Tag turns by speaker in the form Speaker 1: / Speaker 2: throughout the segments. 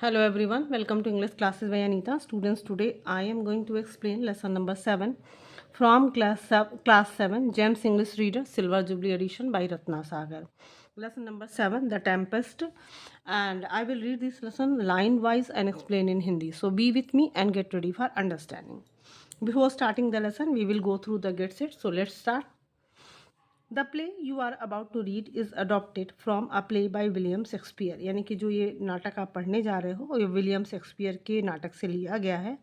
Speaker 1: Hello everyone, welcome to English classes by Anita. Students, today I am going to explain lesson number 7 from class 7 Gems English Reader Silver Jubilee Edition by Ratna Sagar. Lesson number 7, The Tempest, and I will read this lesson line wise and explain in Hindi. So be with me and get ready for understanding. Before starting the lesson, we will go through the get set. So let's start. The play you are about to read is adopted from a play by William Shakespeare, यानी कि जो ये नाटक आप पढ़ने जा रहे हो ये विलियम शेक्सपियर के नाटक से लिया गया है.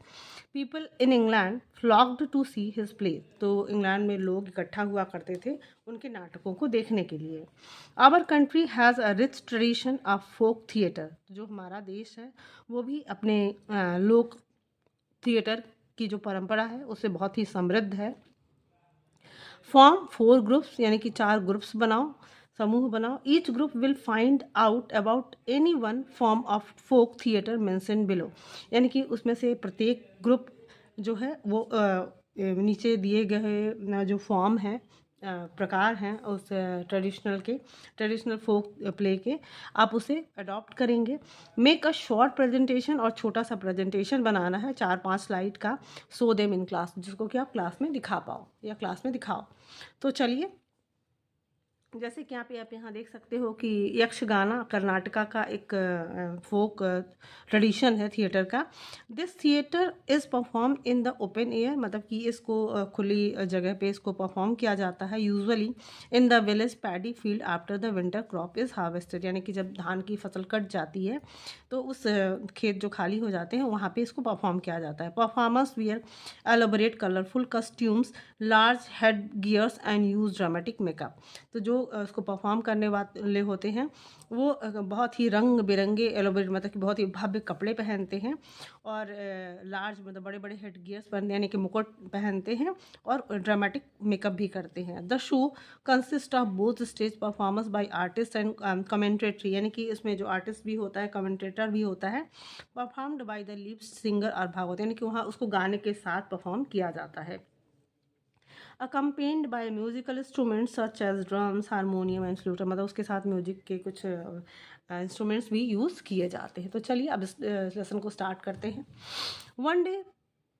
Speaker 1: People in England flocked to see his play, तो इंग्लैंड में लोग इकट्ठा हुआ करते थे उनके नाटकों को देखने के लिए. Our country has a rich tradition of folk theatre, जो हमारा देश है वो भी अपने लोक थिएटर की जो परंपरा है उससे बहुत ही समृद्ध है. फॉर्म 4 ग्रुप्स, यानी कि 4 ग्रुप्स बनाओ, समूह बनाओ. Each group will find out about any one form of folk theatre mention below, यानी कि उसमें से प्रत्येक ग्रुप जो है वो नीचे दिए गए जो फॉर्म है प्रकार हैं उस ट्रेडिशनल फोक प्ले के, आप उसे अडॉप्ट करेंगे. मेक अ शॉर्ट प्रेजेंटेशन, और छोटा सा प्रेजेंटेशन बनाना है 4-5 स्लाइड का. सो देम इन क्लास, जिसको कि आप क्लास में दिखा पाओ या क्लास में दिखाओ. तो चलिए, जैसे कि आप यहाँ देख सकते हो कि यक्षगाना कर्नाटका का एक फोक ट्रेडिशन है थिएटर का. This theatre is perform in the open air, मतलब कि इसको खुली जगह पे इसको परफॉर्म किया जाता है. Usually in the village paddy field after the winter crop is harvested, यानी कि जब धान की फसल कट जाती है तो उस खेत जो खाली हो जाते हैं वहाँ पे इसको परफॉर्म किया जाता है. Performers wear elaborate colourful costumes, large head gears and use dramatic makeup. तो जो उसको परफॉर्म करने वाले होते हैं वो बहुत ही रंग बिरंगे एलोबरेट, मतलब कि बहुत ही भव्य कपड़े पहनते हैं और लार्ज मतलब बड़े बड़े हेड गियर्स पहनते, यानी कि मुकुट पहनते हैं और ड्रामेटिक मेकअप भी करते हैं. The show consist of both stage performance by artist and commentary, यानी कि इसमें जो आर्टिस्ट भी होता है कमेंटेटर भी होता है. Performed by the lead singer और भागवत, यानी कि वहाँ उसको गाने के साथ परफॉर्म किया जाता है. accompanied by musical instruments such as drums, harmonium and flute, मतलब उसके साथ म्यूजिक के कुछ इंस्ट्रूमेंट्स भी यूज़ किए जाते हैं. तो चलिए अब इस लेसन को स्टार्ट करते हैं. One day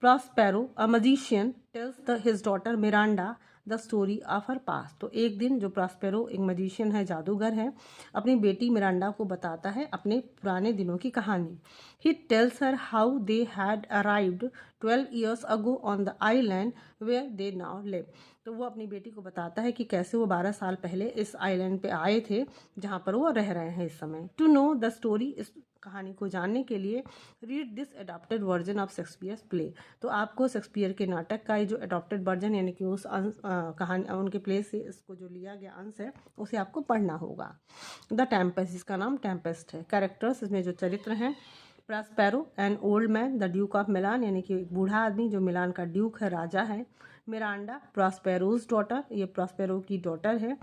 Speaker 1: Prospero a magician tales his daughter Miranda the story of her past. तो एक दिन जो प्रॉस्पेरो एक मजिशियन है, जादूगर है, अपनी बेटी मिरांडा को बताता है अपने पुराने दिनों की कहानी. He tells her how they had arrived 12 years ago on the island where they now live. तो वो अपनी बेटी को बताता है कि कैसे वो 12 साल पहले इस आइलैंड पे आए थे जहाँ पर वो रह रहे हैं इस समय. टू नो द स्टोरी, इस कहानी को जानने के लिए read this adopted version of Shakespeare's play. तो आपको शेक्सपियर के नाटक का ये जो अडॉप्टेड वर्जन, यानी कि उस कहानी उनके प्ले से इसको जो लिया गया अंश है उसे आपको पढ़ना होगा. द टेम्पेस्ट, जिसका नाम टेम्पेस्ट है. कैरेक्टर्स, इसमें जो चरित्र हैं, Prospero an old man the duke of मिलान, यानी कि एक बूढ़ा आदमी जो मिलान का ड्यूक है, राजा है. मिरांडा प्रॉस्पेरोज डॉटर, ये प्रॉस्पेरो की डॉटर है.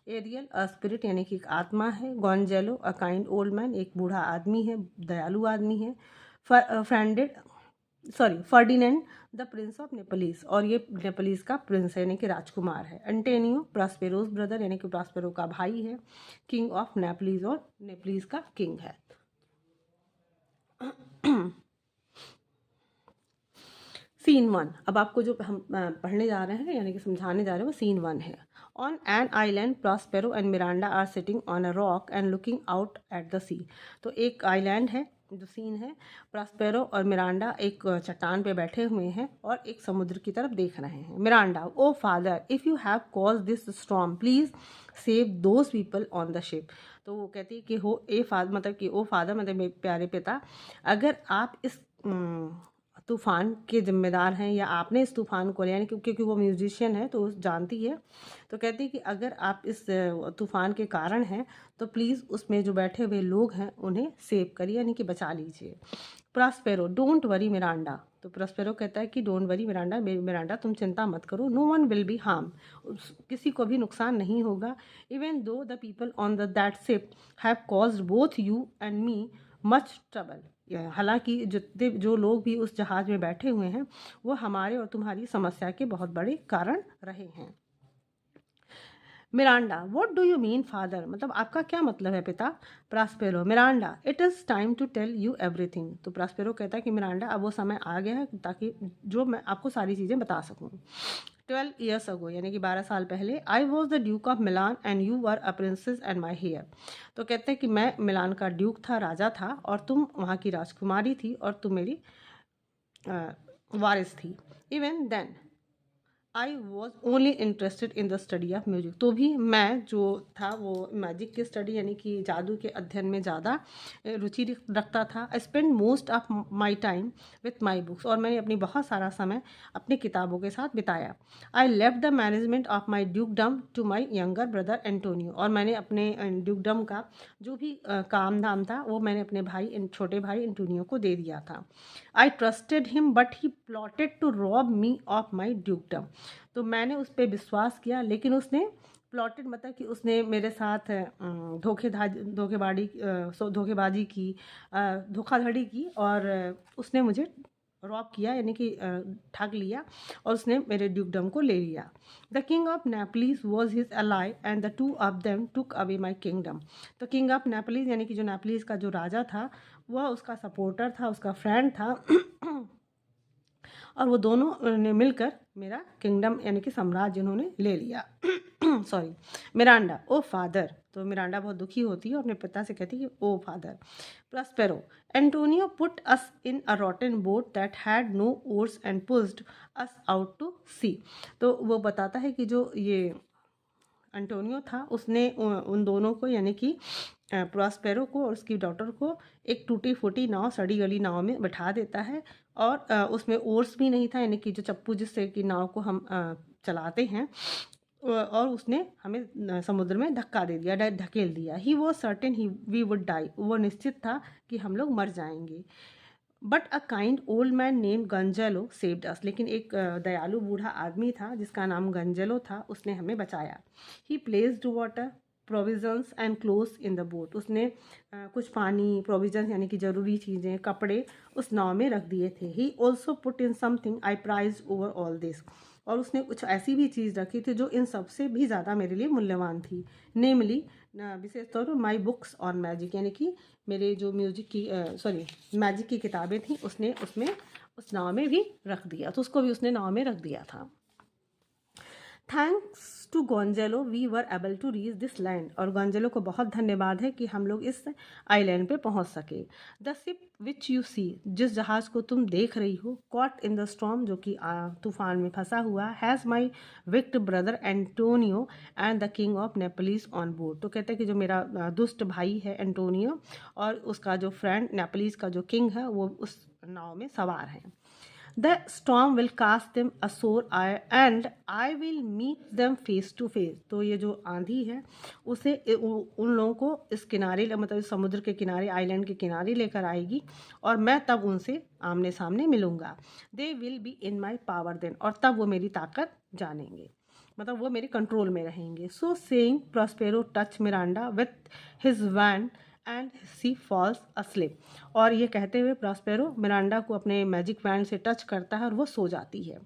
Speaker 1: एरियल अ स्पिरिट, यानी कि एक आत्मा है. गॉन्जेलो अ काइंड ओल्ड मैन, एक बूढ़ा आदमी है, दयालु आदमी है. फर्डिनेंड द प्रिंस ऑफ नेपलीस, और ये नेपलीस का प्रिंस है, यानी कि राजकुमार है. एंटेनियो प्रॉस्पेरोज ब्रदर, यानी कि प्रॉस्पेरो का भाई है. किंग ऑफ नेपलीस, और नेपलीस का किंग है. सीन 1, अब आपको जो हम पढ़ने जा रहे हैं यानी कि समझाने जा रहे हैं वो सीन 1 है. On an island Prospero and Miranda are sitting on a rock and looking out at the sea. तो एक आइलैंड है, जो सीन है, प्रॉस्पेरो और मिरांडा एक चट्टान पे बैठे हुए हैं और एक समुद्र की तरफ देख रहे हैं. Miranda, oh father, if you have cause this storm please save those people on the ship. तो वो कहती है कि हो ए फादर, मतलब कि ओ फादर मतलब मेरे प्यारे पिता, अगर आप इस तूफ़ान के ज़िम्मेदार हैं या आपने इस तूफ़ान को, यानी क्योंकि वो म्यूजिशियन है तो जानती है, तो कहती है कि अगर आप इस तूफ़ान के कारण हैं तो प्लीज़ उसमें जो बैठे हुए लोग हैं उन्हें सेव करिए, यानी कि बचा लीजिए. Prospero, don't worry Miranda. तो प्रॉस्पेरो कहता है कि डोंट वरी मिरांडा, मिरांडा तुम चिंता मत करो. No one will be harm, किसी को भी नुकसान नहीं होगा. Even though the people on the that ship have caused both you and me much trouble. हालांकि जितने जो लोग भी उस जहाज़ में बैठे हुए हैं वो हमारे और तुम्हारी समस्या के बहुत बड़े कारण रहे हैं. Miranda, what do you mean father, मतलब आपका क्या मतलब है पिता। Prospero, Miranda, it is time to tell you everything. तो प्रास्पेरो कहता है कि मिरांडा अब वो समय आ गया है ताकि जो मैं आपको सारी चीज़ें बता सकूँ। 12 years ago, यानी कि 12 साल पहले, I was the duke of Milan and you were a princess and my heir. तो कहते हैं कि मैं मिलान का ड्यूक था, राजा था, और तुम वहाँ की राजकुमारी थी, और तुम मेरी वारिस थी। Even then I was only interested in the study of music. तो भी मैं जो था वो मैजिक की स्टडी यानी कि जादू के अध्ययन में ज़्यादा रुचि रखता था। I spend most of my time with my books, और मैंने अपनी बहुत सारा समय अपनी किताबों के साथ बिताया। I left the management of my dukedom to my younger brother Antonio, और मैंने अपने ड्यूकडम का जो भी काम धाम था वो मैंने अपने भाई छोटे भाई एंटोनियो को दे दिया था। I trusted him but he plotted to rob me of my dukedom. तो मैंने उस पर विश्वास किया, लेकिन उसने प्लॉटेड मतलब कि उसने मेरे साथ धोखेबाजी की, धोखाधड़ी की, और उसने मुझे रॉब किया यानी कि ठग लिया, और उसने मेरे ड्यूकडम को ले लिया। The king of Naples was his ally and the two of them took away my kingdom. तो किंग ऑफ नेपलीज यानी कि जो नेपलीज का जो राजा था वह उसका सपोर्टर था, उसका फ्रेंड था और वो दोनों ने मिलकर मेरा किंगडम यानी कि साम्राज्य उन्होंने ले लिया। सॉरी। Miranda, oh father. तो मिरांडा बहुत दुखी होती है और अपने पिता से कहती है कि O father. Prospero, Antonio put us in a rotten boat that had no oars and pushed us out to sea. तो वो बताता है कि जो ये एंटोनियो था उसने उन दोनों को यानी कि प्रॉस्पेरो को और उसकी डॉटर को एक टूटी फूटी नाव, सड़ी गली नाव में बैठा देता है, और उसमें ओर्स भी नहीं था यानी कि जो चप्पू जिससे कि नाव को हम चलाते हैं, और उसने हमें समुद्र में धक्का दे दिया, ढकेल दिया। He was certain he we would die, वो निश्चित था कि हम लोग मर जाएंगे। But a kind old man name Gonzalo saved us, लेकिन एक दयालु बूढ़ा आदमी था जिसका नाम गंजेलो था, उसने हमें बचाया। ही placed water provisions and clothes in the boat, उसने कुछ पानी, प्रोविजन्स यानी कि ज़रूरी चीज़ें, कपड़े उस नाव में रख दिए थे। He also put in something I prize over all this, और उसने कुछ ऐसी भी चीज़ रखी थी जो इन सबसे भी ज़्यादा मेरे लिए मूल्यवान थी। नेमली, विशेष तौर पर माई बुक्स ऑन मैजिक, यानी कि मेरे जो म्यूजिक की मैजिक की किताबें थी उसने उसमें उस नाव में भी रख दिया, तो उसको भी उसने नाव में रख दिया था। Thanks to Gonzalo we were able to reach this land, और गोंजेलो को बहुत धन्यवाद है कि हम लोग इस आइलैंड पे पहुंच सके। The ship which you see, जिस जहाज़ को तुम देख रही हो, कॉट इन द स्टॉर्म, जो कि तूफान में फंसा हुआ, has my विक्ट brother Antonio and the king of Nepalese on board. तो कहते हैं कि जो मेरा दुष्ट भाई है एंटोनियो और उसका जो फ्रेंड नेपलीज का जो किंग है वो उस नाव में सवार हैं। The storm will cast them ashore and I will meet them face to face। तो ये जो आंधी है उसे उन लोगों को इस किनारे मतलब इस समुद्र के किनारे, आइलैंड के किनारे लेकर आएगी, और मैं तब उनसे आमने सामने मिलूंगा। They will be in my power then, और तब वो मेरी ताकत जानेंगे, मतलब वो मेरे कंट्रोल में रहेंगे। So saying Prospero touch Miranda with his wand and she falls asleep, और ये कहते हुए प्रॉस्पेरो मिरांडा को अपने मैजिक वैंड से टच करता है और वो सो जाती है।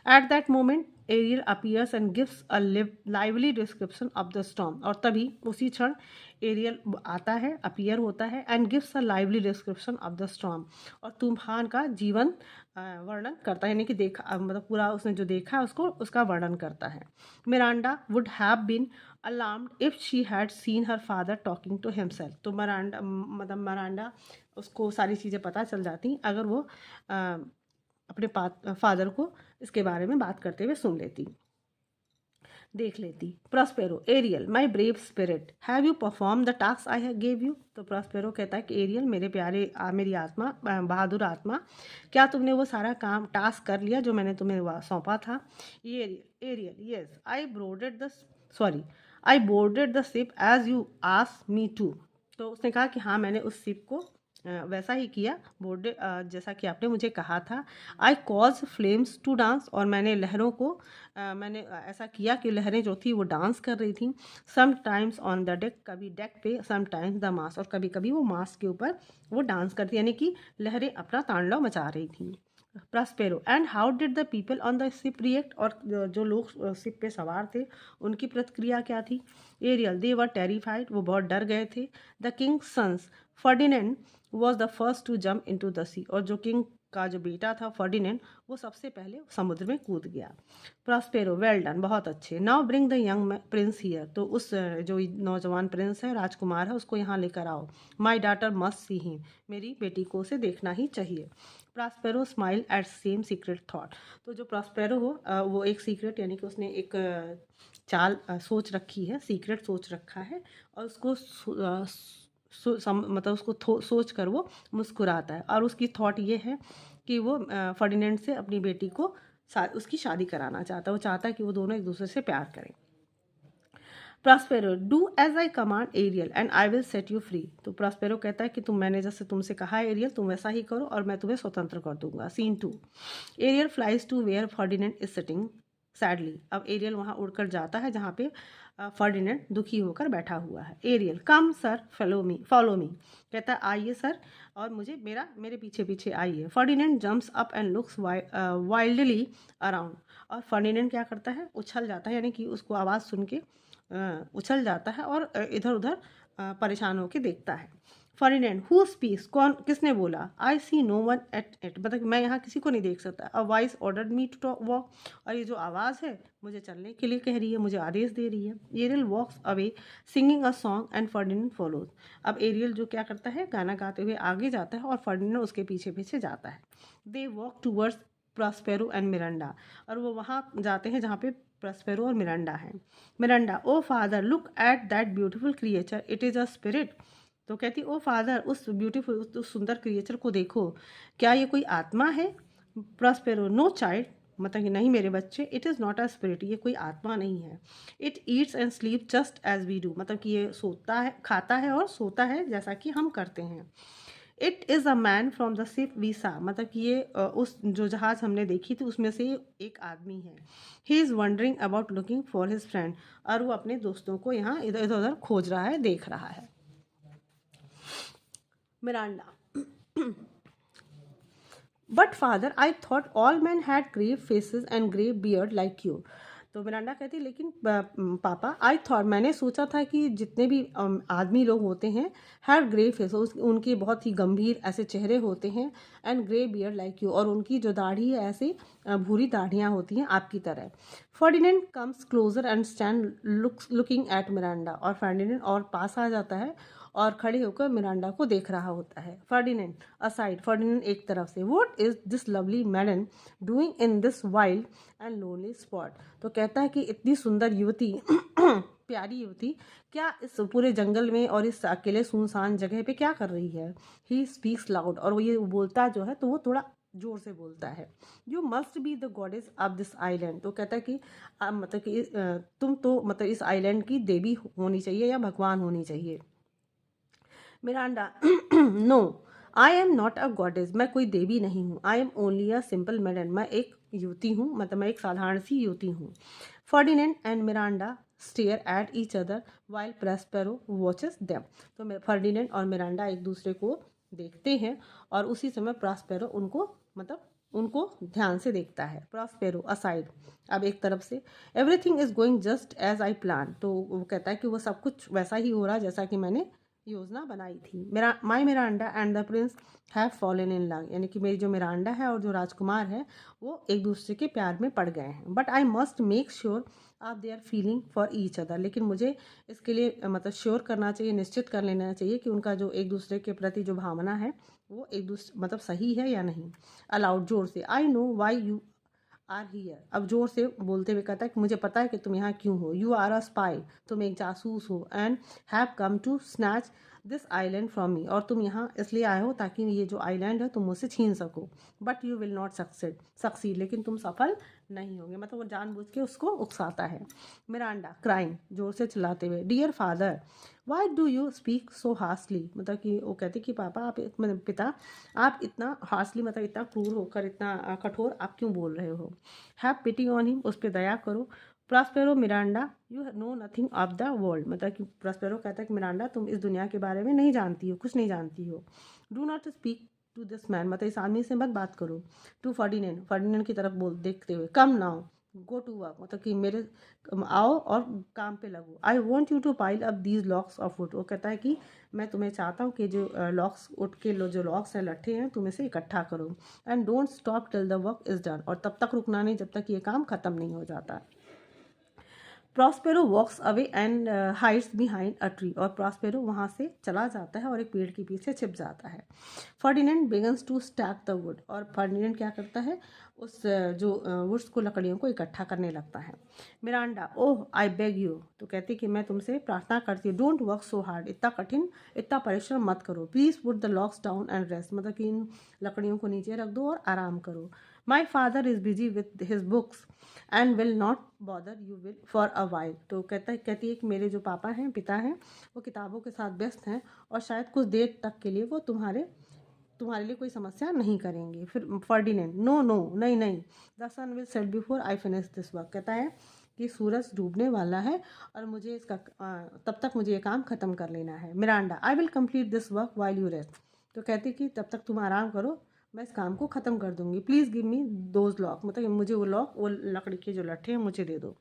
Speaker 1: At that moment Ariel appears and gives a lively description of the storm, और तभी उसी क्षण एरियल आता है, अपीयर होता है, and gives a lively description of the storm, और तूफान का जीवन वर्णन करता है, यानी कि देखा मतलब पूरा उसने जो देखा है उसको उसका वर्णन करता है। Miranda would have been alarmed if she had seen her father talking to himself. तो मरांडा उसको सारी चीज़ें पता चल जाती अगर वो अपने फादर को इसके बारे में बात करते हुए सुन लेती, देख लेती। Prospero, Ariel my brave spirit have you perform the task I have gave you. तो प्रॉस्पेरो कहता है कि एरियल मेरे प्यारे मेरी आत्मा, बहादुर आत्मा, क्या तुमने वो सारा काम टास्क कर लिया जो मैंने तुम्हें सौंपा था। Ariel, yes I boarded the ship as you asked me to. तो उसने कहा कि हाँ मैंने उस शिप को वैसा ही किया, बोर्डे जैसा कि आपने मुझे कहा था। आई कॉज फ्लेम्स टू डांस, और मैंने लहरों को मैंने ऐसा किया कि लहरें जो थी वो डांस कर रही थी। समटाइम्स ऑन द डेक, कभी डेक पे, समटाइम्स द मास, और कभी कभी वो मास के ऊपर वो डांस करती, यानी कि लहरें अपना तांडव मचा रही थी। Prospero, and how did the people on the ship react, और जो लोग शिप पे सवार थे उनकी प्रतिक्रिया क्या थी? एरियल, दे वर टेरिफाइड, वो बहुत डर गए थे। The king's sons Ferdinand was the first to jump into the sea, और जो किंग का जो बेटा था फर्डिनेंड, वो सबसे पहले समुद्र में कूद गया। प्रॉस्पेरो, वेल डन, बहुत अच्छे। Now bring the young Prince here, तो उस जो नौजवान प्रिंस है, राजकुमार है, उसको यहाँ लेकर आओ। My daughter must see him, मेरी बेटी को उसे देखना ही चाहिए। Prospero smile at same secret thought, तो जो प्रॉस्पेरो हो वो एक सीक्रेट, यानी कि उसने एक चाल सोच रखी है, सीक्रेट सोच रखा है, और उसको मतलब उसको सोच कर वो मुस्कुराता है, और उसकी थॉट ये है कि वो फर्डिनेंड से अपनी बेटी को उसकी शादी कराना चाहता है। वो चाहता है कि वो दोनों एक दूसरे से प्यार करें। Prospero, do as I command Ariel and I will set you free, तो प्रॉस्पेरो कहता है कि मैंने जैसे तुमसे कहा है एरियल, तुम वैसा ही करो और मैं तुम्हें स्वतंत्र कर दूंगा। Scene 2, Ariel flies to where Ferdinand is sitting sadly, अब एरियल वहाँ उड़कर जाता है जहाँ पे फर्डिनेंड दुखी होकर बैठा हुआ है। Ariel, come sir, follow me, कहता है आइए सर, और मेरे पीछे पीछे आइए। Ferdinand jumps up and looks wildly around, और फर्डिनेंड क्या करता है, उछल जाता है, यानी कि उसको आवाज़ सुन के उछल जाता है और इधर उधर परेशान होकर देखता है। फर्डिनेंड, हु स्पीक्स, कौन, किसने बोला? I see no one at it, मतलब मैं यहाँ किसी को नहीं देख सकता। A voice ordered me to walk, और ये जो आवाज़ है मुझे चलने के लिए कह रही है, मुझे आदेश दे रही है। Ariel walks away singing a song and Ferdinand follows, अब एरियल जो क्या करता है, गाना गाते हुए आगे जाता है और फर्डिनेंड उसके पीछे पीछे जाता है। They walk towards Prospero and Miranda, और वो वहाँ जाते हैं जहाँ पे प्रॉस्पेरो और मिरांडा है। Miranda, oh father look at that beautiful creature, it is a spirit, तो कहती ओ फादर, उस ब्यूटीफुल, उस सुंदर क्रिएचर को देखो, क्या ये कोई आत्मा है? प्रॉस्पेरो, नो चाइल्ड, मतलब कि नहीं मेरे बच्चे, it is not a spirit, ये कोई आत्मा नहीं है। It eats and sleep just as we do, मतलब कि ये सोता है, खाता है और सोता है जैसा कि हम करते हैं। It is a man from the ship we saw, मतलब कि ये उस जो जहाज़ हमने देखी थी उसमें से एक आदमी है। He is wondering about looking for his friend, और वो अपने दोस्तों को यहाँ इधर इधर उधर खोज रहा है, देख रहा है। Miranda, but father I thought all man had grave faces and grave beard like you, तो मिरांडा कहती लेकिन पापा, आई थॉट, मैंने सोचा था कि जितने भी आदमी लोग होते हैं, हैव ग्रे फेस, उनके बहुत ही गंभीर ऐसे चेहरे होते हैं, and grey beard like you, और उनकी जो दाढ़ी है ऐसे भूरी दाढ़ियाँ होती हैं आपकी तरह। Ferdinand comes closer and stand looking at Miranda, और फर्डिनेंड और पास आ जाता है और खड़े होकर मिरांडा को देख रहा होता है। फर्डिनेंड असाइड, फर्डिनेंड एक तरफ से, what is this lovely मैडन doing in this wild and lonely spot, तो कहता है कि इतनी सुंदर युवती प्यारी युवती क्या इस पूरे जंगल में और इस अकेले सुनसान जगह पे क्या कर रही है। ही स्पीक्स लाउड, और वो ये बोलता जो है तो वो थोड़ा जोर से बोलता है। You must be the goddess of this island, तो कहता है कि मतलब कि तुम तो मतलब इस आइलैंड की देवी होनी चाहिए या भगवान होनी चाहिए। Miranda, no I am not a goddess, मैं कोई देवी नहीं हूँ। I am only a simple maiden, मैं एक युवती हूँ, मतलब मैं एक साधारण सी युवती हूँ। Ferdinand and Miranda stare at each other while Prospero watches them, तो फर्डिनेंड और मिरांडा एक दूसरे को देखते हैं और उसी समय प्रॉस्पेरो उनको मतलब उनको ध्यान से देखता है। प्रॉस्पेरो असाइड, अब एक तरफ से, everything is going just as I plan, तो वो कहता है कि वो सब कुछ वैसा ही हो रहा है जैसा कि मैंने योजना बनाई थी। मेरा my Miranda and the prince have fallen in love, यानी कि मेरी जो मिरांडा है और जो राजकुमार है वो एक दूसरे के प्यार में पड़ गए हैं। But I must make sure आप they are feeling for each other, लेकिन मुझे इसके लिए मतलब श्योर करना चाहिए, निश्चित कर लेना चाहिए कि उनका जो एक दूसरे के प्रति जो भावना है वो एक दूसरे मतलब सही है या नहीं। अलाउड, जोर से, I know why you are here, अब जोर से बोलते हुए कहता है कि मुझे पता है कि तुम यहाँ क्यों हो। यू आर अ स्पाई, तुम एक जासूस हो, and have come to snatch this island from me, और तुम यहाँ इसलिए आए हो ताकि ये जो आइलैंड है तुम मुझसे छीन सको। But you will not succeed, लेकिन तुम सफल नहीं होंगे, मतलब वो जानबूझ के उसको उकसाता है। मिरांडा क्राइंग, जोर से चिल्लाते हुए, dear father why do you speak so harshly, मतलब कि वो कहते कि पापा आप मतलब पिता आप इतना हार्सली मतलब इतना क्रूर होकर इतना कठोर आप क्यों बोल रहे हो। हैव पिटी ऑन हिम, उस पर दया करो। Prospero, Miranda you know nothing of the world, मतलब कि प्रॉस्पेरो कहता है कि मिरांडा तुम इस दुनिया के बारे में नहीं जानती हो, कुछ नहीं जानती हो। Do not speak to this man, मतलब इस आदमी से मत बात करो। टू फर्डिनेंड, फर्डिनेंड की तरफ बोल देखते हुए, come now go to work, मतलब कि मेरे आओ और काम पे लगो। I want you to pile up these logs of wood, वो कहता है कि मैं तुम्हें चाहता हूँ कि जो लॉक्स उठ के जो लॉक्स हैं, लट्ठे हैं, तुम इसे इकट्ठा करो। And don't stop till the work is done, और तब तक रुकना नहीं जब तक ये काम खत्म नहीं हो जाता। Prospero walks away and hides behind a tree, और प्रॉस्पेरो वहाँ से चला जाता है और एक पेड़ के पीछे छिप जाता है। Ferdinand begins to stack the wood, और फर्डिनेंड क्या करता है, उस जो वुड्स को, लकड़ियों को इकट्ठा करने लगता है। Miranda, oh I beg you, तो कहती कि मैं तुमसे प्रार्थना करती हूँ, डोंट वर्क सो हार्ड, इतना परिश्रम मत करो, please put the locks down and rest, मतलब कि इन लकड़ियों को नीचे रख दो और आराम करो। My father is busy with his books and will not bother you will for a while, तो कहती है कि मेरे जो पापा हैं, पिता हैं, वो किताबों के साथ व्यस्त हैं और शायद कुछ देर तक के लिए वो तुम्हारे लिए कोई समस्या नहीं करेंगे। फिर फर्डिनेंड, नो नो, नहीं नहीं, the sun will set before I finish this work, कहता है कि सूरज डूबने वाला है और मुझे तब तक मुझे ये काम ख़त्म कर लेना है। Miranda, I will complete this work while you rest, तो कहती कि तब तक तुम आराम करो, मैं इस काम को ख़त्म कर दूंगी। Please give me those lock, मतलब मुझे वो लॉक, वो लकड़ी के जो लट्ठे हैं मुझे दे दो।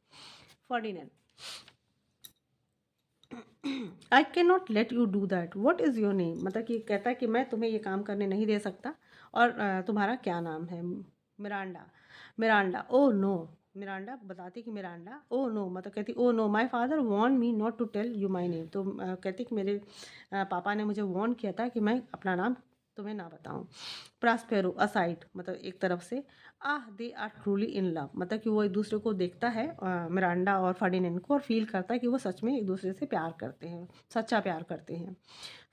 Speaker 1: Ferdinand, I can not let you do that, what is your name, मतलब कि कहता है कि मैं तुम्हें ये काम करने नहीं दे सकता, और तुम्हारा क्या नाम है। मिरांडा, ओ नो, मिरांडा बताती कि मिरांडा, ओ नो, मतलब कहती oh no, my father want me not to tell you my name, तो कहती कि मेरे पापा ने मुझे वॉर्न किया था कि मैं अपना नाम तुम्हें ना बताऊं। प्रॉस्पेरो असाइड, मतलब एक तरफ से, they are truly in love, मतलब कि वो एक दूसरे को देखता है, मिरांडा और फर्डिनेंड को, और फील करता है कि वो सच में एक दूसरे से प्यार करते हैं, सच्चा प्यार करते हैं।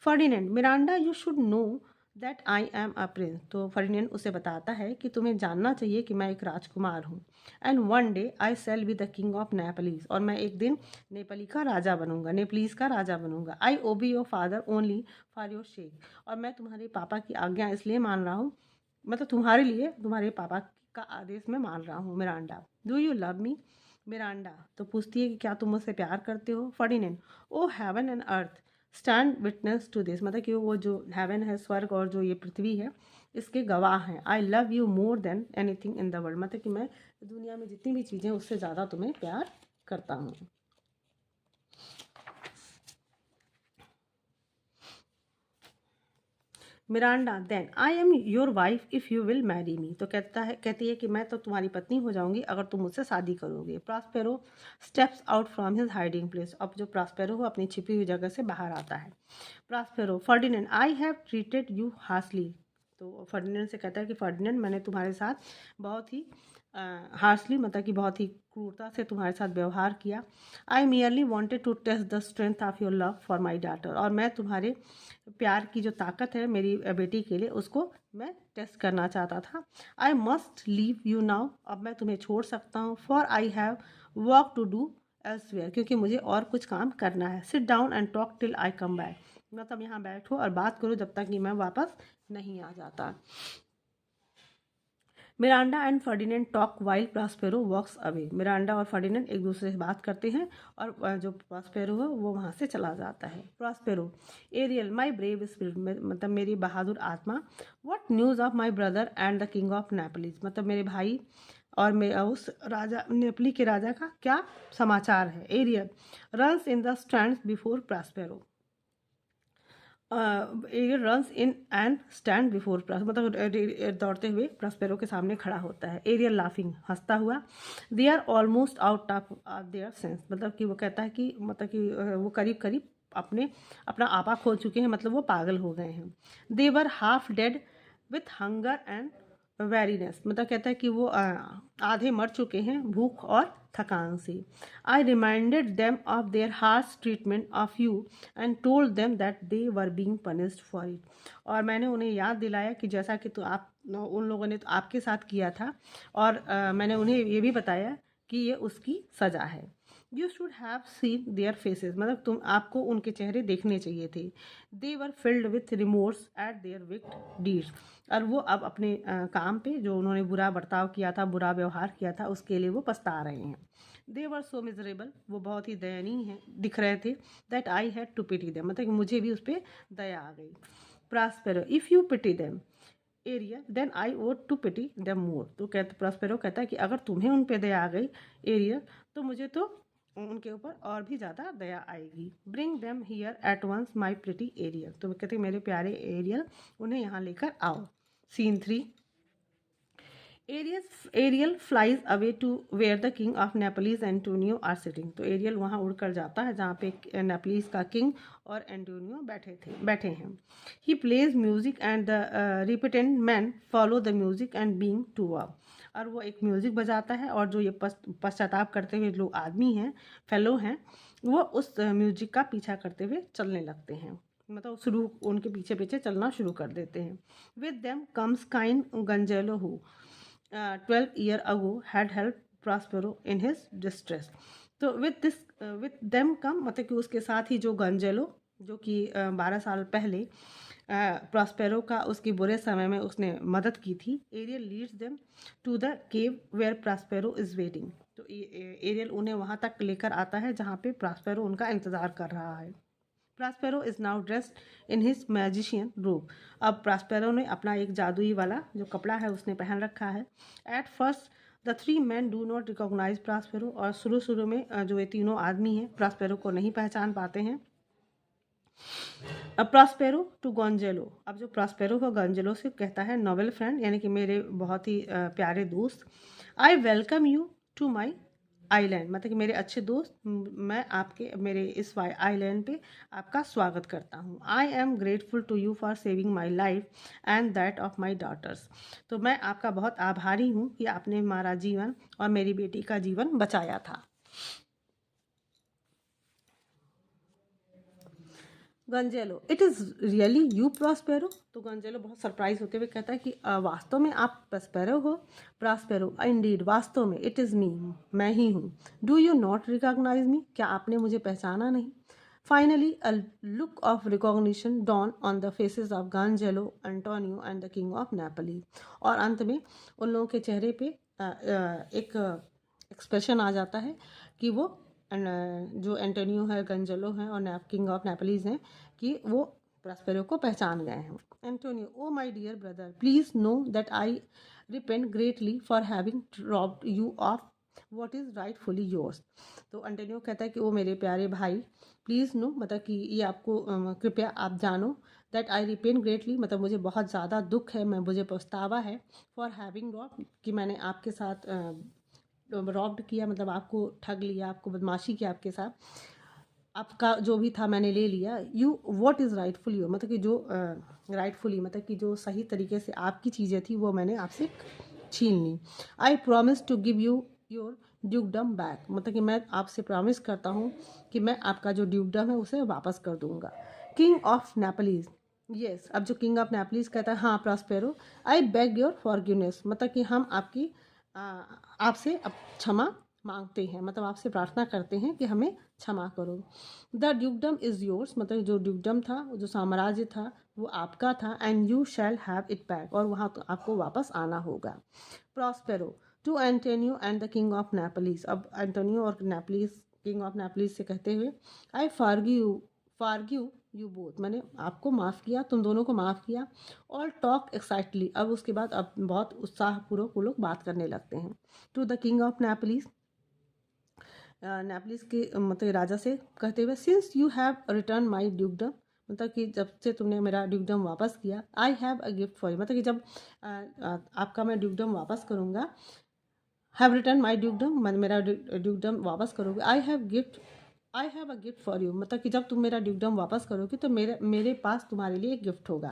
Speaker 1: Ferdinand, Miranda you should know that I am a prince, तो फर्डिनेंड उसे बताता है कि तुम्हें जानना चाहिए कि मैं एक राजकुमार हूँ। And one day I shall be the king of Naples, और मैं एक दिन नेपली का राजा बनूंगा, नेपलीज का राजा बनूंगा। I obey your father only for your sake, और मैं तुम्हारे पापा की आज्ञा इसलिए मान रहा हूँ, मतलब तुम्हारे लिए, तुम्हारे पापा का आदेश मैं मान रहा हूँ। Miranda, do you love me, Miranda तो पूछती है कि क्या तुम मुझसे प्यार करते हो। Ferdinand, oh heaven and earth stand witness to this, मतलब कि वो जो हेवन है, स्वर्ग, और जो ये पृथ्वी है, इसके गवाह हैं। I love you more than anything in the world, मतलब कि मैं दुनिया में जितनी भी चीज़ें, उससे ज़्यादा तुम्हें प्यार करता हूँ। Miranda, then I am your wife if you will marry me, तो कहती है कि मैं तो तुम्हारी पत्नी हो जाऊंगी अगर तुम मुझसे शादी करोगे। Prospero steps out from his hiding place, अब जो प्रॉस्पेरो हो अपनी छिपी हुई जगह से बाहर आता है। Prospero, Ferdinand I have treated you harshly, तो फर्डिनेंड से कहता है कि फर्डिनेंड मैंने तुम्हारे साथ बहुत ही हार्शली, मतलब कि बहुत ही क्रूरता से तुम्हारे साथ व्यवहार किया। I merely wanted to test the strength of your love for my daughter, और मैं तुम्हारे प्यार की जो ताकत है मेरी बेटी के लिए, उसको मैं टेस्ट करना चाहता था। I must leave you now, अब मैं तुम्हें छोड़ सकता हूँ। For I have work to do elsewhere, क्योंकि मुझे और कुछ काम करना है। Sit down and talk till I come back, मतलब यहाँ बैठो और बात करो जब तक कि मैं वापस नहीं आ जाता। Miranda and Ferdinand talk while Prospero walks away, Miranda और फर्डिनेंड एक दूसरे से बात करते हैं और जो प्रॉस्पेरो है वो वहाँ से चला जाता है। Prospero, Ariel my brave spirit, मतलब मेरी बहादुर आत्मा। What news of my brother and the king of Nepalese, मतलब मेरे भाई और मेरा उस राजा, नेपली के राजा का क्या समाचार है। Ariel runs in the stand before Prospero, Ariel runs in and stand before, मतलब दौड़ते हुए प्रॉस्पेरो के सामने खड़ा होता है। एरियल लाफिंग, हंसता हुआ। They are almost out of their sense, मतलब कि वो कहता है कि मतलब कि वो करीब करीब अपना आपा खो चुके हैं, मतलब वो पागल हो गए हैं। They were half dead with hunger and weariness, मतलब कहता है कि वो आधे मर चुके हैं भूख और थकान से। I reminded them of their harsh treatment of you and told them that they were being punished for it, और मैंने उन्हें याद दिलाया कि जैसा कि तो आप उन लोगों ने तो आपके साथ किया था, और मैंने उन्हें ये भी बताया कि ये उसकी सज़ा है। You should have seen their faces, मतलब आपको उनके चेहरे देखने चाहिए थे। They were filled with remorse at their wicked deeds, और वो अब अपने काम पे जो उन्होंने बुरा बर्ताव किया था, बुरा व्यवहार किया था, उसके लिए वो पछता रहे हैं। दे वर सो मिजरेबल, वो बहुत ही दयनीय हैं दिख रहे थे। That I had to pity them, मतलब कि मुझे भी उस पर दया आ गई। Prospero, if you pity them Ariel then I would too pity them more. तो कहते प्रॉस्पेरो कहता है कि अगर तुम्हें उन पे दया आ गई एरियल, तो मुझे तो उनके ऊपर और भी ज़्यादा दया आएगी। Bring them here at once my pretty Ariel. तो कहते मेरे प्यारे एरियल, उन्हें यहाँ लेकर आओ। Scene 3। Ariel flies away to where the king of Naples Antonio are sitting. तो एरियल वहाँ उड़कर जाता है जहाँ पे नेपलीज का किंग और एंटोनियो बैठे हैं। He plays music and the repentant man follow the music and being to a. और वो एक म्यूजिक बजाता है और जो ये पश्चाताप करते हुए लोग आदमी हैं, फेलो हैं, वो उस म्यूजिक का पीछा करते हुए चलने लगते हैं, मतलब शुरू उनके पीछे पीछे चलना शुरू कर देते हैं। With them comes kind Gonzalo who 12 year ago had helped Prospero in his distress। तो with them come मतलब कि उसके साथ ही जो गंजेलो, जो कि 12 साल पहले प्रॉस्पेरो का उसकी बुरे समय में उसने मदद की थी। Ariel leads them to the cave where Prospero is waiting. तो एरियल उन्हें वहाँ तक लेकर आता है जहाँ पे प्रॉस्पेरो उनका इंतज़ार कर रहा है। Prospero is now dressed in his magician रूप। अब प्रॉस्पेरो ने अपना एक जादुई वाला जो कपड़ा है उसने पहन रखा है। At first the three man do not recognise Prospero. और शुरू में जो ये तीनों आदमी हैं प्रॉस्पेरो को नहीं पहचान पाते हैं। अब प्रॉस्पेरो टू गोंजेलो। अब जो प्रॉस्पेरो को गोंजेलो से कहता है नोबल फ्रेंड, यानी कि मेरे बहुत ही प्यारे दोस्त। I welcome you to my island, मतलब कि मेरे अच्छे दोस्त, मैं आपके मेरे इस आइलैंड पे आपका स्वागत करता हूँ। I am grateful to you for saving my life and that of my daughter's. तो मैं आपका बहुत आभारी हूँ कि आपने हमारा जीवन और मेरी बेटी का जीवन बचाया था। Gonzalo, it is really you Prospero. तो गंजेलो बहुत सरप्राइज होते हुए कहता है कि वास्तव में आप प्रॉस्पेरो हो। प्रॉस्पेरो, इंडीड, वास्तव में, इट इज़ मी, मैं ही हूँ। Do you not recognise me, क्या आपने मुझे पहचाना नहीं। Finally a look of recognition dawn on the faces of Gonzalo, Antonio and the king of Naples. और अंत में उन लोगों के चेहरे पे एक एक्सप्रेशन आ जाता है कि वो जो एंटोनियो है, गंजेलो हैं और किंग ऑफ नेपलीज हैं, कि वो प्रॉस्पेरो को पहचान गए हैं। Antonio, oh my dear brother, please know that I repent greatly for having robbed you of what is rightfully yours. तो एंटोनियो कहता है कि वो मेरे प्यारे भाई, प्लीज़ नो, मतलब कि ये आपको कृपया आप जानो, दैट आई रिपेंट ग्रेटली, मतलब मुझे बहुत ज़्यादा दुख है, मुझे पछतावा है, फॉर हैविंग रॉब्ड, कि मैंने आपके साथ रॉब्ड किया, मतलब आपको ठग लिया, आपको बदमाशी किया, आपके साथ आपका जो भी था मैंने ले लिया। You what is rightful you, मतलब कि जो राइटफुली, मतलब कि जो सही तरीके से आपकी चीज़ें थी वो मैंने आपसे छीन ली। I promise to give you your dukedom back, मतलब कि मैं आपसे प्रॉमिस करता हूँ कि मैं आपका जो ड्यूकडम है उसे वापस कर दूंगा। King of Nepalese, yes. अब जो किंग ऑफ नेपलीज कहता है, हाँ Prospero, I beg your forgiveness, मतलब कि हम आपकी आपसे अब क्षमा मांगते हैं, मतलब आपसे प्रार्थना करते हैं कि हमें क्षमा करो। द ड्यूकडम इज़ योर्स, मतलब जो ड्यूकडम था, जो साम्राज्य था, वो आपका था। And you shall have it back, और वहाँ तो आपको वापस आना होगा। Prospero to Antonio and the king of Naples. अब एंटोनियो और नेपलीज, किंग ऑफ नेपलीज से कहते हुए, आई फारगिव यू बोथ, मैंने आपको माफ़ किया, तुम दोनों को माफ़ किया। ऑल टॉक एक्साइटली, अब उसके बाद अब बहुत उत्साहपूर्वक वो लोग बात करने लगते हैं। To the king of Naples, Naples के मतलब राजा से कहते हुए, since you have return my dukedom, मतलब कि जब से तुमने मेरा ड्यूकडम वापस किया, I have a gift for you, मतलब कि जब आपका मैं ड्यूकडम वापस करूँगा, हैव रिटर्न माई ड्यूकडम, मैं मेरा ड्यूकडम वापस करोगे। आई have a gift for you, मतलब कि जब तुम मेरा ड्यूकडम वापस करोगे तो मेरे पास तुम्हारे लिए एक गिफ्ट होगा।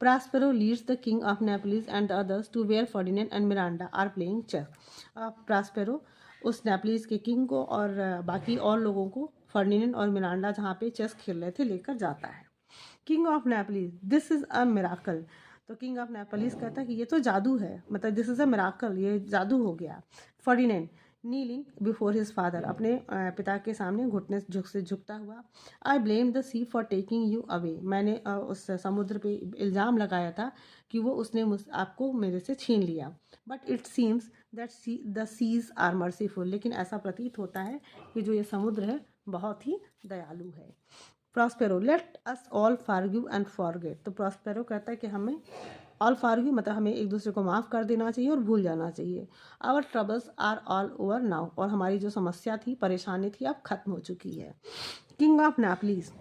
Speaker 1: Prospero leads the king of Naples and the others to where Ferdinand and Miranda are playing chess. Prospero उस नेपलीज के किंग को और बाकी और लोगों को फर्डिनेंड और मिरांडा जहाँ पे चेस खेल रहे थे लेकर जाता है। King of Nepalese, this is a miracle. तो किंग ऑफ नेपलीज कहता है कि ये तो जादू है, मतलब दिस इज़ अ मिराकल, ये जादू हो गया। Ferdinand kneeling before his father, अपने पिता के सामने घुटने से झुकता हुआ। I blame the sea for taking you away, मैंने उस समुद्र पे इल्ज़ाम लगाया था कि वो उसने आपको मेरे से छीन लिया। But it seems that the seas are merciful, लेकिन ऐसा प्रतीत होता है कि जो ये समुद्र है बहुत ही दयालु है। Prospero, let us all forgive and forget. तो प्रॉस्पेरो कहता है कि हमें ऑल फॉर यू मतलब हमें एक दूसरे को माफ़ कर देना चाहिए और भूल जाना चाहिए। Our troubles are all over now, और हमारी जो समस्या थी, परेशानी थी, अब खत्म हो चुकी है। King of Naples,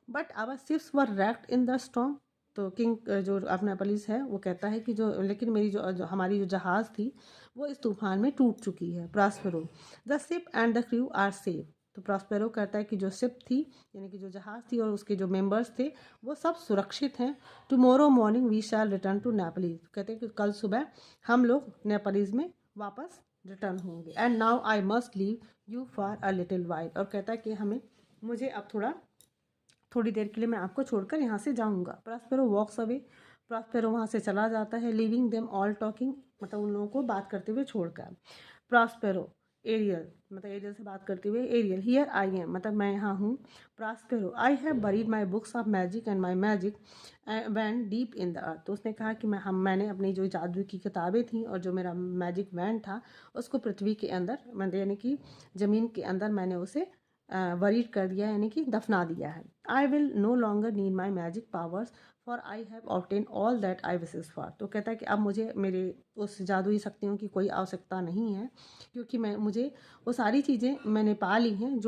Speaker 1: but our ships were wrecked in the storm. तो किंग जो ऑफ नेपलीज है वो कहता है कि जो लेकिन मेरी जो हमारी जो जहाज़ थी वो इस तूफान में टूट चुकी है। Prospero, the ship and the crew are safe. तो प्रॉस्पेरो कहता है कि जो शिप थी यानी कि जो जहाज़ थी और उसके जो मेंबर्स थे वो सब सुरक्षित हैं। Tomorrow morning we shall return to Naples, कहते हैं कि कल सुबह हम लोग नेपलीज में वापस रिटर्न होंगे। And now I must leave you for a little while, और कहता है कि मुझे अब थोड़ी देर के लिए मैं आपको छोड़कर यहाँ से जाऊँगा। प्रॉस्पेरो वॉक्स अवे, प्रॉस्पेरो वहाँ से चला जाता है। लीविंग देम ऑल टॉकिंग, मतलब उन लोगों को बात करते हुए छोड़कर। प्रॉस्पेरो, एरियल मतलब एरियल से बात करते हुए, एरियल हियर आई एम मतलब मैं यहाँ हूँ। Prospero, I have buried my books of magic and my magic wand deep in the earth. तो उसने कहा कि मैंने अपनी जो जादू की किताबें थी और जो मेरा मैजिक वैन था उसको पृथ्वी के अंदर मतलब यानी कि ज़मीन के अंदर मैंने उसे वरीड कर दिया यानी कि दफना दिया है। I will no longer need my magic powers for I have obtain all that I wishes for. तो कहता है कि अब मुझे मेरे उस जादुई शक्तियों की कोई आवश्यकता नहीं है, क्योंकि मुझे वो सारी चीज़ें मैंने पा ली हैं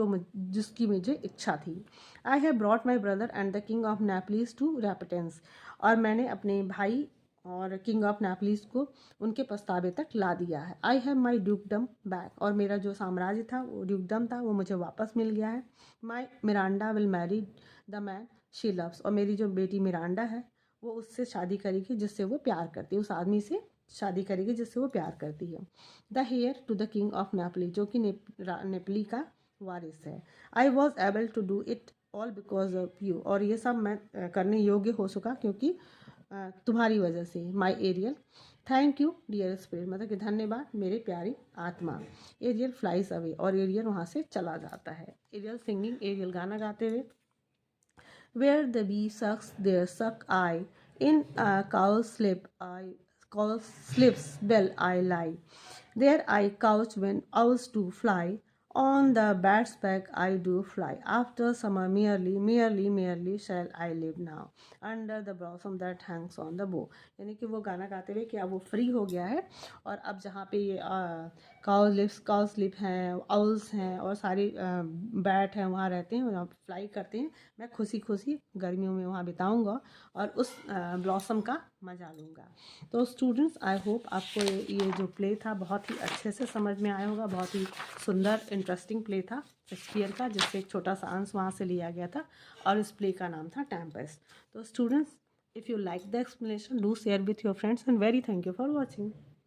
Speaker 1: जिसकी मुझे इच्छा थी। I have brought my brother and the king of Naples to repentance, और मैंने अपने भाई और किंग ऑफ नेपलीज को उनके पछतावे तक ला दिया है। आई हैव माई ड्यूकडम बैक, और मेरा जो साम्राज्य था वो ड्यूकडम था वो मुझे वापस मिल गया है। My Miranda will marry the man she loves, और मेरी जो बेटी मिरांडा है वो उससे शादी करेगी जिससे वो प्यार करती है, उस आदमी से शादी करेगी जिससे वो प्यार करती है। The heir to the king of Naples, जो कि नेपली का वारिस है। I was able to do it all because of you, और ये सब मैं करने योग्य हो सका क्योंकि तुम्हारी वजह से। My Ariel, thank you dear spirit मतलब कि धन्यवाद मेरे प्यारी आत्मा। एरियल फ्लाइज अवे, और एरियल वहाँ से चला जाता है। एरियल सिंगिंग, एरियल गाना गाते हुए। Where the bee sucks there suck I, in cow slips well I lie, there I couch when owls do fly, on the bat's back I do fly, after summer merely shall I live now, under the blossom that hangs on the bough। यानी कि वो गाना गाते हुए कि अब वो free हो गया है और अब जहाँ पे ये काउ स्लिप हैं, आउल्स हैं और सारी बैट हैं वहाँ रहते हैं, वहाँ फ्लाई करते हैं, मैं खुशी खुशी गर्मियों में वहाँ बिताऊँगा और उस ब्लॉसम का मज़ा लूँगा। तो स्टूडेंट्स, आई होप आपको ये जो प्ले था बहुत ही अच्छे से समझ में आया होगा। बहुत ही सुंदर इंटरेस्टिंग प्ले था शेक्सपियर का, जिससे एक छोटा सा अंश वहाँ से लिया गया था और इस प्ले का नाम था टेम्पेस्ट। तो students, if you like the explanation, do share with your friends and very thank you for watching.